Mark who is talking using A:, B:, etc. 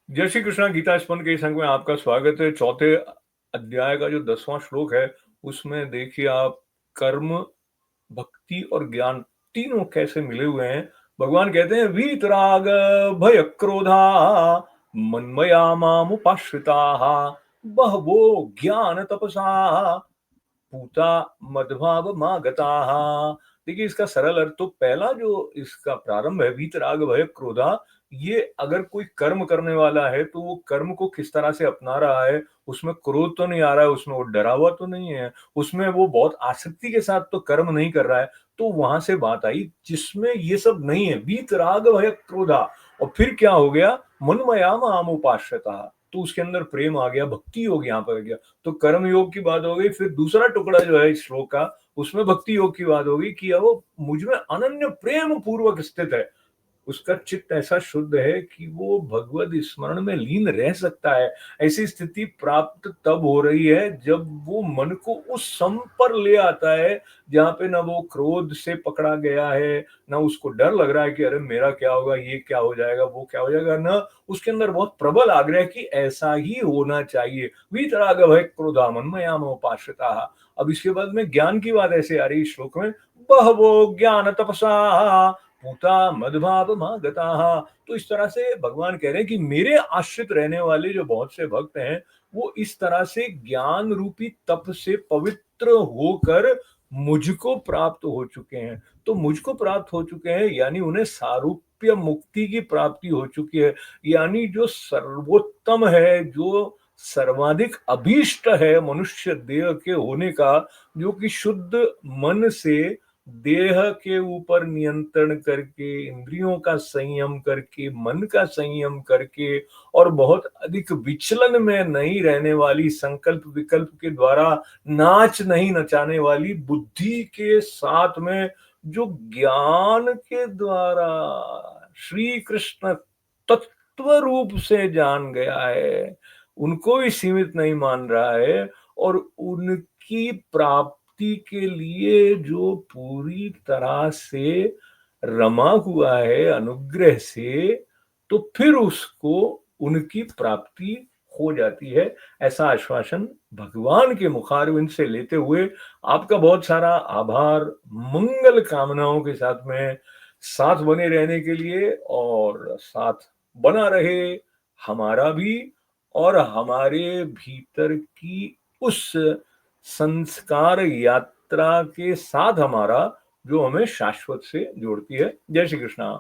A: जय श्री कृष्णा। गीता स्पंद के इस अंक में आपका स्वागत है। चौथे अध्याय का जो 10वां श्लोक है उसमें देखिए आप, कर्म, भक्ति और ज्ञान तीनों कैसे मिले हुए हैं। भगवान कहते हैं वीतराग भय क्रोधा मन्मया मामुपाश्रिता बहवो ज्ञान तपसा पूता मदभाव मागता। देखिए इसका सरल अर्थ तो पहला जो इसका प्रारंभ है, वीतराग भय क्रोधा, ये अगर कोई कर्म करने वाला है तो वो कर्म को किस तरह से अपना रहा है, उसमें क्रोध तो नहीं आ रहा है, उसमें वो डरा हुआ तो नहीं है, उसमें वो बहुत आसक्ति के साथ तो कर्म नहीं कर रहा है। तो वहां से बात आई जिसमें ये सब नहीं है, वीतराग भय क्रोधा। और फिर क्या हो गया, मनमया माम उपाश्रता, तो उसके अंदर प्रेम आ गया, भक्ति योग यहाँ पर गया। तो कर्म योग की बात हो गई। फिर दूसरा टुकड़ा जो है इस श्लोक का, उसमें भक्ति योग की बात होगी कि वो मुझ में अनन्य प्रेम पूर्वक स्थित है, उसका चित्त ऐसा शुद्ध है कि वो भगवत स्मरण में लीन रह सकता है। ऐसी स्थिति प्राप्त तब हो रही है जब वो मन को उस सम पर ले आता है जहां पे ना वो क्रोध से पकड़ा गया है, ना उसको डर लग रहा है कि अरे मेरा क्या होगा, ये क्या हो जाएगा, वो क्या हो जाएगा, ना उसके अंदर बहुत प्रबल आग्रह कि ऐसा ही होना चाहिए। वीतराग भय क्रोधा मन्मयाम उपाश्रिता। अब इसके बाद में ज्ञान की बात ऐसे आ रही है श्लोक में, बहवो ज्ञान तपसा पूता मदभाव गता। तो इस तरह से भगवान कह रहे हैं कि मेरे आश्रित रहने वाले जो बहुत से भक्त हैं वो इस तरह से ज्ञान रूपी तप से पवित्र होकर मुझको प्राप्त हो चुके हैं। तो मुझको प्राप्त हो चुके हैं यानी उन्हें सारूप्य मुक्ति की प्राप्ति हो चुकी है, यानी जो सर्वोत्तम है, जो सर्वाधिक अभीष्ट है मनुष्य देह के होने का, जो कि शुद्ध मन से देह के ऊपर नियंत्रण करके, इंद्रियों का संयम करके, मन का संयम करके और बहुत अधिक विचलन में नहीं रहने वाली, संकल्प विकल्प के द्वारा नाच नहीं नचाने वाली बुद्धि के साथ में जो ज्ञान के द्वारा श्री कृष्ण तत्व रूप से जान गया है, उनको भी सीमित नहीं मान रहा है, और उनकी प्राप्ति के लिए जो पूरी तरह से रमा हुआ है अनुग्रह से, तो फिर उसको उनकी प्राप्ति हो जाती है। ऐसा आश्वासन भगवान के मुखारविंद से लेते हुए आपका बहुत सारा आभार, मंगल कामनाओं के साथ में साथ बने रहने के लिए, और साथ बना रहे हमारा भी और हमारे भीतर की उस संस्कार यात्रा के साथ हमारा, जो हमें शाश्वत से जोड़ती है। जय श्री कृष्णा।